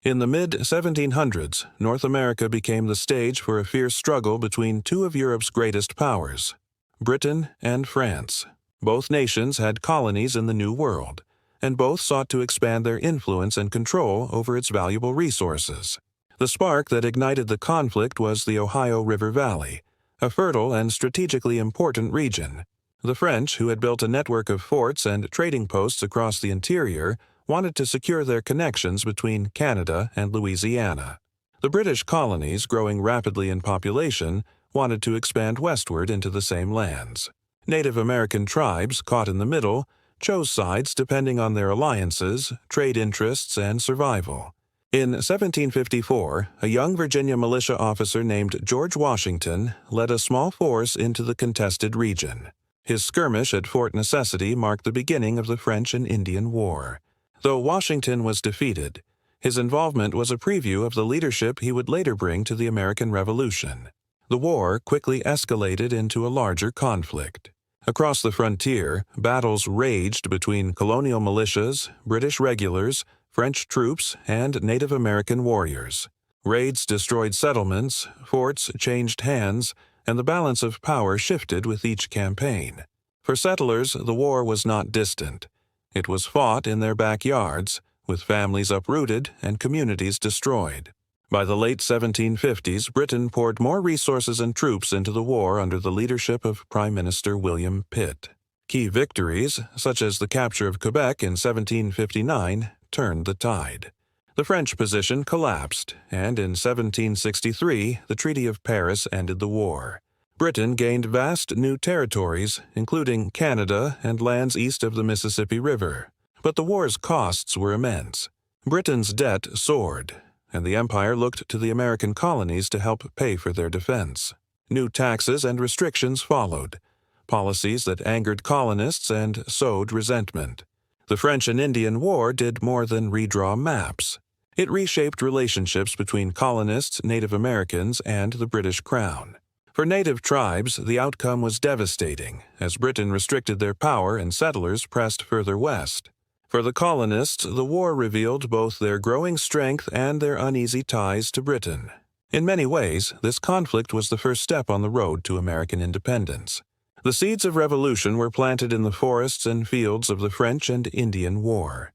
In the mid-1700s, North America became the stage for a fierce struggle between two of Europe's greatest powers, Britain and France. Both nations had colonies in the New World, and both sought to expand their influence and control over its valuable resources. The spark that ignited the conflict was the Ohio River Valley, a fertile and strategically important region. The French, who had built a network of forts and trading posts across the interior, wanted to secure their connections between Canada and Louisiana. The British colonies, growing rapidly in population, wanted to expand westward into the same lands. Native American tribes, caught in the middle, chose sides depending on their alliances, trade interests, and survival. In 1754, a young Virginia militia officer named George Washington led a small force into the contested region. His skirmish at Fort Necessity marked the beginning of the French and Indian War. Though Washington was defeated, his involvement was a preview of the leadership he would later bring to the American Revolution. The war quickly escalated into a larger conflict. Across the frontier, battles raged between colonial militias, British regulars, French troops, and Native American warriors. Raids destroyed settlements, forts changed hands, and the balance of power shifted with each campaign. For settlers, the war was not distant. It was fought in their backyards, with families uprooted and communities destroyed. By the late 1750s, Britain poured more resources and troops into the war under the leadership of Prime Minister William Pitt. Key victories, such as the capture of Quebec in 1759, turned the tide. The French position collapsed, and in 1763, the Treaty of Paris ended the war. Britain gained vast new territories, including Canada and lands east of the Mississippi River. But the war's costs were immense. Britain's debt soared, and the empire looked to the American colonies to help pay for their defense. New taxes and restrictions followed, policies that angered colonists and sowed resentment. The French and Indian War did more than redraw maps. It reshaped relationships between colonists, Native Americans, and the British Crown. For native tribes, the outcome was devastating, as Britain restricted their power and settlers pressed further west. For the colonists, the war revealed both their growing strength and their uneasy ties to Britain. In many ways, this conflict was the first step on the road to American independence. The seeds of revolution were planted in the forests and fields of the French and Indian War.